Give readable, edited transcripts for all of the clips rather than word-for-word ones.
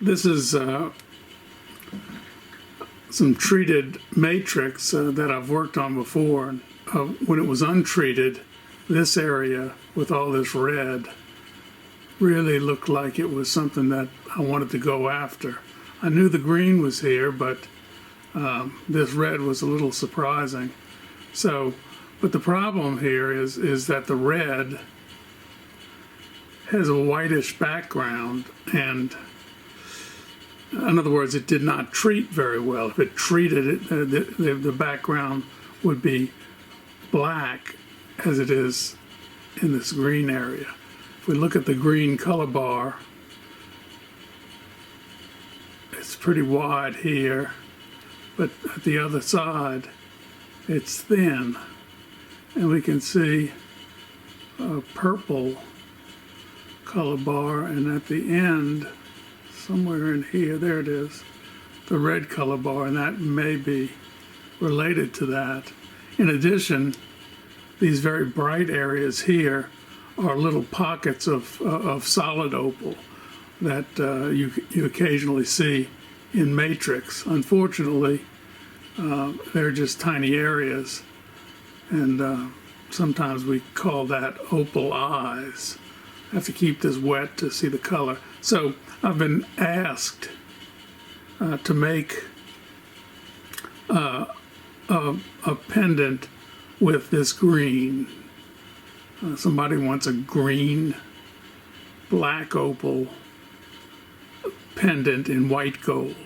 This is some treated matrix that I've worked on before. When it was untreated, this area with all this red really looked like it was something that I wanted to go after. I knew the green was here, but this red was a little surprising. But the problem here is that the red has a whitish background, and in other words, it did not treat very well. If it treated it, the background would be black as it is in this green area. If we look at the green color bar, it's pretty wide here, but at the other side, it's thin. And we can see a purple color bar, and at the end, somewhere in here, there it is, the red color bar, and that may be related to that. In addition, these very bright areas here are little pockets of solid opal that you occasionally see in matrix. Unfortunately, they're just tiny areas, and sometimes we call that opal eyes. I have to keep this wet to see the color. So I've been asked to make a pendant with this green. Somebody wants a green black opal pendant in white gold.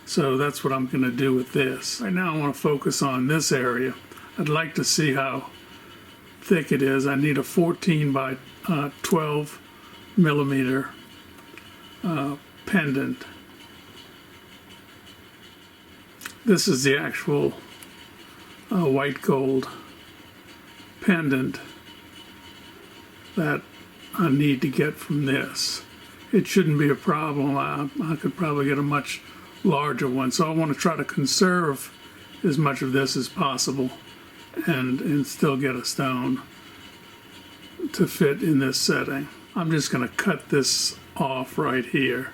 So that's what I'm going to do with this. Right now I want to focus on this area. I'd like to see how thick it is. I need a 14 by 12 millimeter pendant. This is the actual white gold pendant that I need to get from this. It shouldn't be a problem. I could probably get a much larger one. So I want to try to conserve as much of this as possible and still get a stone to fit in this setting. I'm just going to cut this off right here,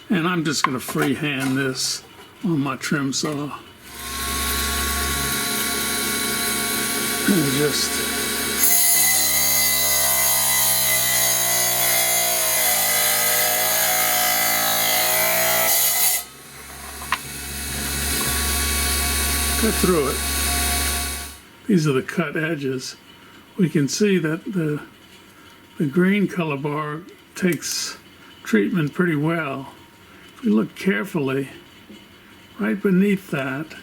and I'm just going to freehand this on my trim saw and just cut through it. These are the cut edges. We can see that the green color bar takes treatment pretty well. If we look carefully, right beneath that,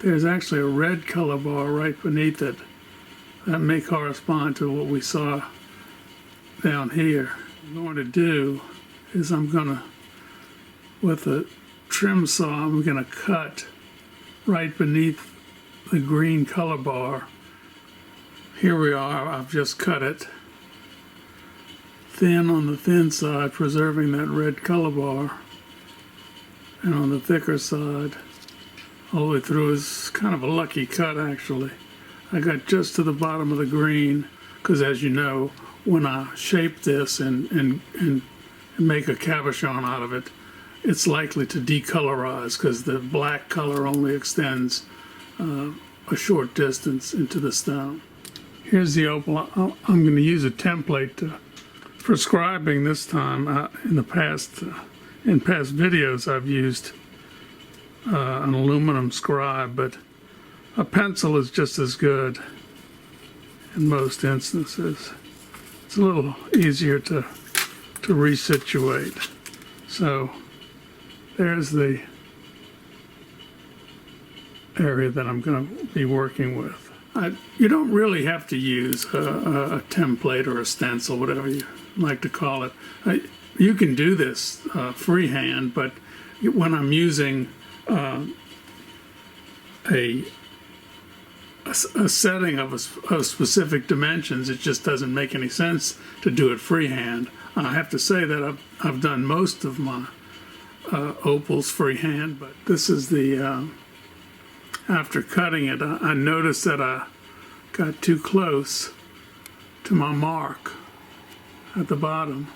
there's actually a red color bar right beneath it. That may correspond to what we saw down here. What I'm going to do is with a trim saw, I'm going to cut right beneath the green color bar. Here we are. I've just cut it thin on the thin side, preserving that red color bar, and on the thicker side all the way through is kind of a lucky cut, actually. I got just to the bottom of the green because, as you know, when I shape this and make a cabochon out of it, it's likely to decolorize because the black color only extends a short distance into the stone. Here's the opal. I'm going to use a template for scribing this time. In past videos I've used an aluminum scribe, but a pencil is just as good in most instances. It's a little easier to resituate. So there's the area that I'm going to be working with. You don't really have to use a template or a stencil, whatever you like to call it. You can do this freehand, but when I'm using a setting of specific dimensions, it just doesn't make any sense to do it freehand. I have to say that I've done most of my opals freehand, but this is the after cutting it, I noticed that I got too close to my mark at the bottom.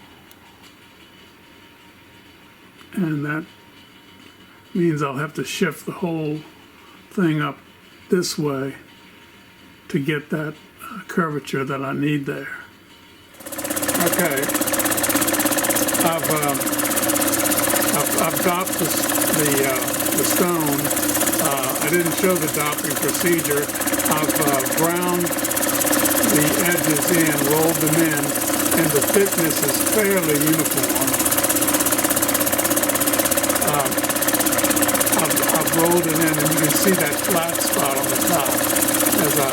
and that means I'll have to shift the whole thing up this way to get that curvature that I need there. Okay, I've dopped the stone. I didn't show the dopping procedure. I've ground the edges in, rolled them in, and the thickness is fairly uniform. I've rolled it in, and you can see that flat spot on the top as I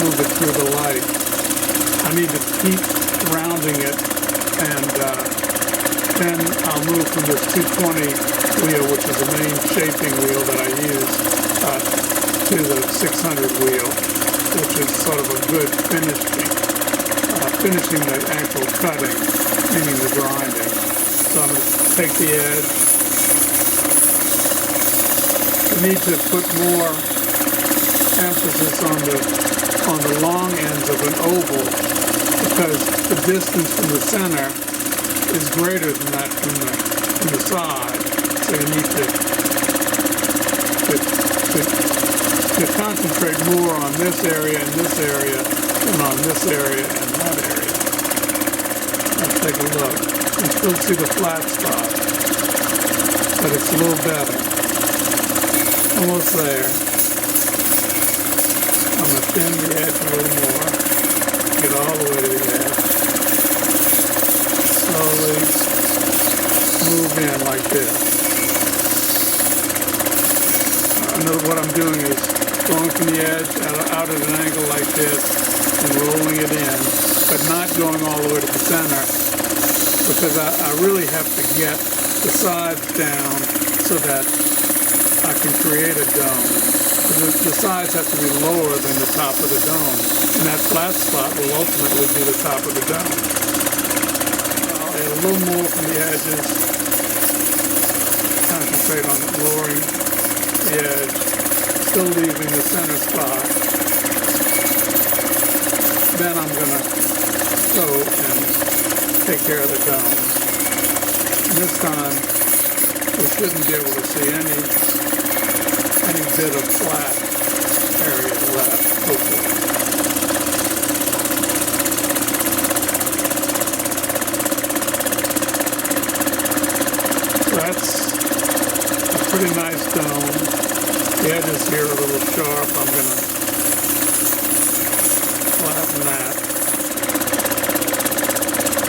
move it through the light. I need to keep rounding it, and then I'll move from this 220 wheel, which is the main shaping wheel that I use, to the 600 wheel, which is sort of a good finishing the actual cutting, meaning the grinding. So I'm going to take the edge. I need to put more emphasis on the long ends of an oval, because the distance from the center is greater than that from the side. So you need to concentrate more on this area and this area than on this area and that area. Let's take a look. You still see the flat spot, but it's a little better. Almost there. I'm going to thin the edge a little more. Get all the way to the edge. Slowly move in like this. What I'm doing is going from the edge out at an angle like this and rolling it in, but not going all the way to the center, because I really have to get the sides down so that I can create a dome. The sides have to be lower than the top of the dome, and that flat spot will ultimately be the top of the dome. I'll add a little more from the edges, concentrate on lowering the edge, still leaving the center spot. Then I'm going to go and take care of the dome. And this time, we shouldn't be able to see any bit of flat area left, hopefully. So that's a pretty nice dome. The edges here are a little sharp. I'm going to flatten that.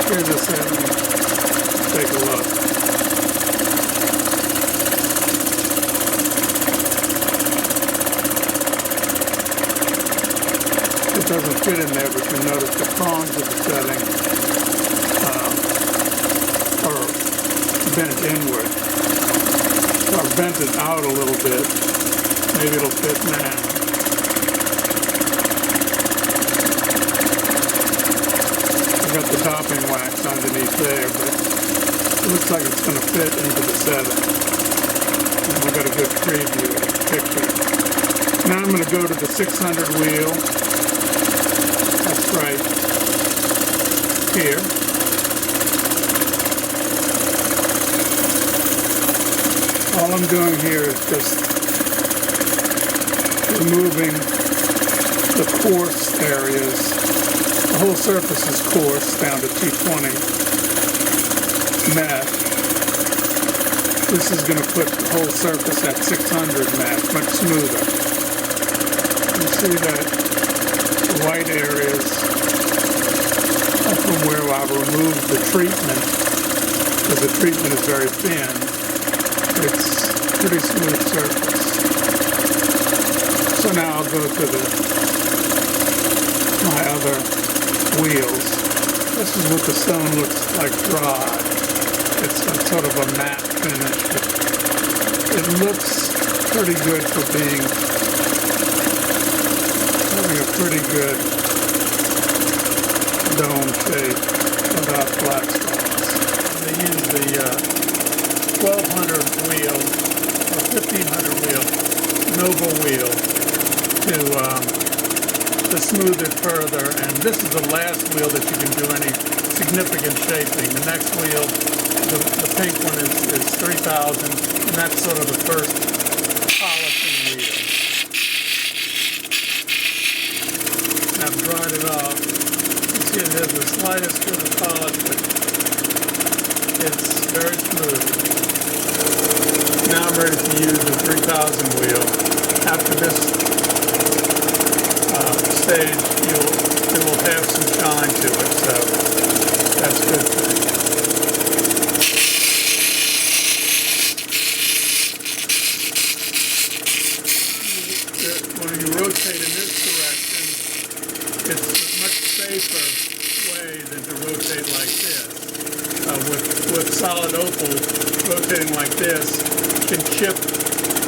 Here's a setting. Take a look. It doesn't fit in there, but you notice the prongs of the setting are bent inward. So I've bent it out a little bit. Maybe it'll fit now. I've got the topping wax underneath there, but it looks like it's going to fit into the setting. And we've got a good preview of the picture. Now I'm going to go to the 600 wheel. That's right here. All I'm doing here is just removing the coarse areas. The whole surface is coarse down to 220 mesh. This is going to put the whole surface at 600 mesh, much smoother. You see that the white areas are from where I've removed the treatment, because the treatment is very thin. It's a pretty smooth surface. So now I'll go to my other wheels. This is what the stone looks like dry. It's a sort of a matte finish. It looks pretty good for having a pretty good dome shape without flat spots. They use the 1200 wheel or 1500 wheel Nova wheel to smooth it further, and this is the last wheel that you can do any significant shaping. The next wheel the pink one is 3,000, and that's sort of the first polishing wheel. And I've dried it off. You see it has the slightest bit of polish, but it's very smooth. Now I'm ready to use the 3,000 wheel. After this stage, it will have some shine to it, so that's a good thing. When you rotate in this direction, it's a much safer way than to rotate like this. With solid opal, rotating like this can chip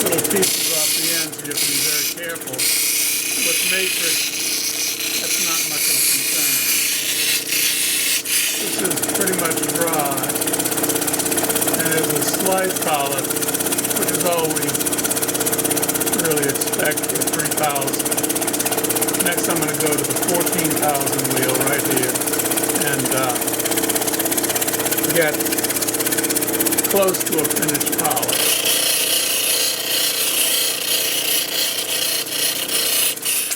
little pieces off the ends, so you have to be very careful. With matrix, that's not much of a concern. This is pretty much dry, and there's a slight polish, which is all we really expect for 3,000. Next I'm going to go to the 14,000 wheel right here and get close to a finished polish.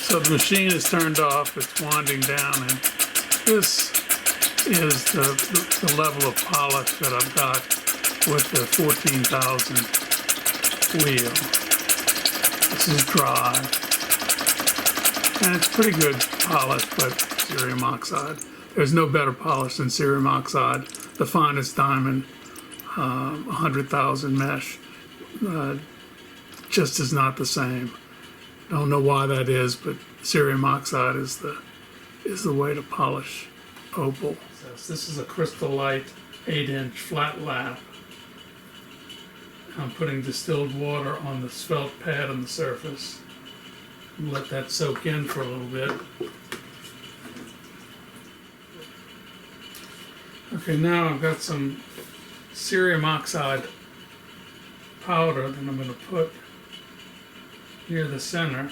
So the machine is turned off, it's winding down, and this is the level of polish that I've got with the 14,000 wheel. This is dry, and it's pretty good polish, but cerium oxide. There's no better polish than cerium oxide. The finest diamond, 100,000 mesh, just is not the same. Don't know why that is, but cerium oxide is the way to polish opal. This is a crystal light 8-inch flat lap. I'm putting distilled water on the svelte pad on the surface. Let that soak in for a little bit. Okay, now I've got some cerium oxide powder that I'm going to put near the center.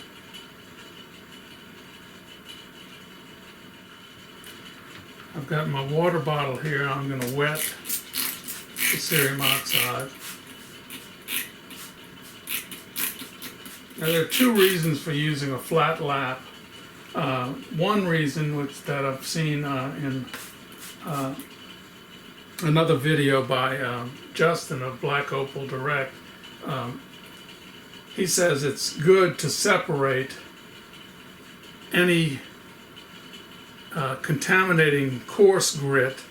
I've got my water bottle here. I'm going to wet the cerium oxide. Now there are two reasons for using a flat lap. One reason, which that I've seen in another video by Justin of Black Opal Direct, he says it's good to separate any contaminating coarse grit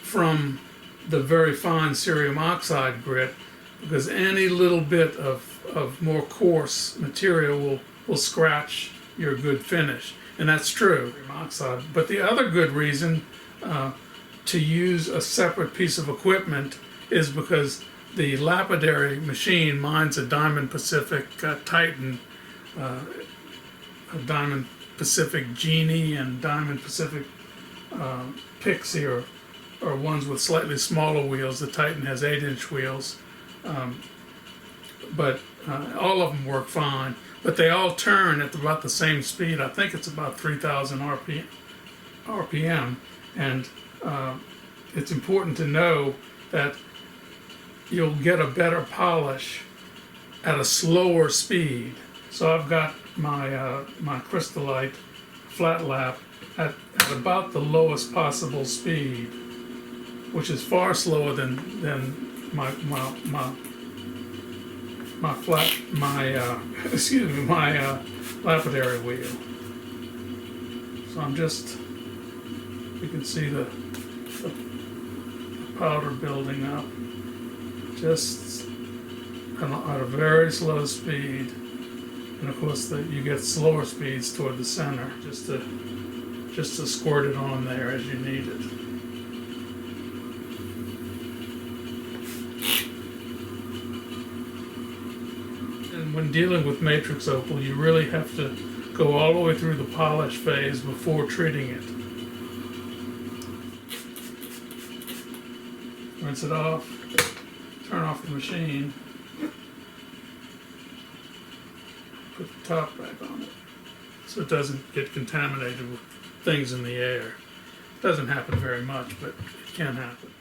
from the very fine cerium oxide grit, because any little bit of more coarse material will scratch your good finish, and that's true. Oxide. But the other good reason to use a separate piece of equipment is because the lapidary machine, mine's a Diamond Pacific Titan, a Diamond Pacific Genie and Diamond Pacific Pixie are ones with slightly smaller wheels. The Titan has 8-inch wheels, but all of them work fine. But they all turn at about the same speed. I think it's about 3,000 RPM, and it's important to know that you'll get a better polish at a slower speed. So I've got my my crystallite flat lap at about the lowest possible speed, which is far slower than my lapidary wheel. So I'm just, you can see the powder building up just at a very slow speed, and of course you get slower speeds toward the center, just to squirt it on there as you need it. And when dealing with matrix opal, you really have to go all the way through the polish phase before treating it. Rinse it off, turn off the machine, put the top back on it so it doesn't get contaminated with things in the air. It doesn't happen very much, but it can happen.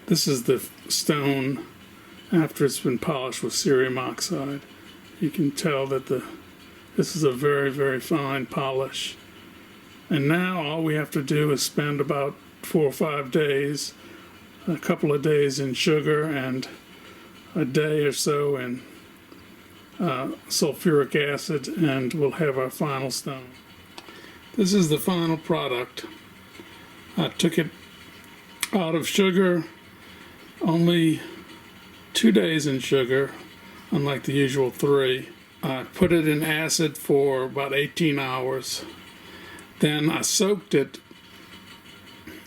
This is the stone after it's been polished with cerium oxide. You can tell that this is a very, very fine polish. And now all we have to do is spend about 4 or 5 days, a couple of days in sugar and a day or so in sulfuric acid, and we'll have our final stone. This is the final product. I took it out of sugar, only 2 days in sugar, unlike the usual 3. I put it in acid for about 18 hours. Then I soaked it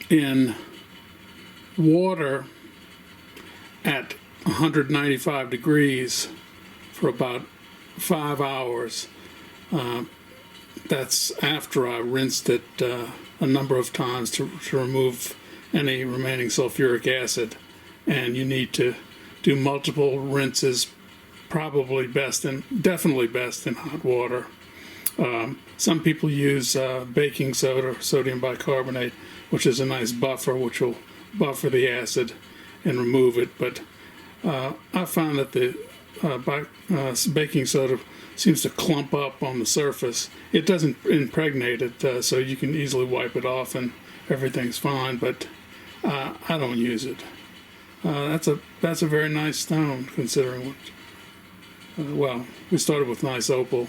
in water at 195 degrees for about 5 hours. That's after I rinsed it a number of times to remove any remaining sulfuric acid. And you need to do multiple rinses, definitely best in hot water. Some people use baking soda, sodium bicarbonate, which is a nice buffer, which will buffer the acid and remove it. But I found that the baking soda seems to clump up on the surface. It doesn't impregnate it, so you can easily wipe it off and everything's fine, but I don't use it. That's a very nice stone, considering what, well, we started with nice opal,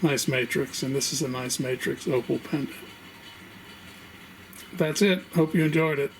nice matrix, and this is a nice matrix opal pendant. That's it. Hope you enjoyed it.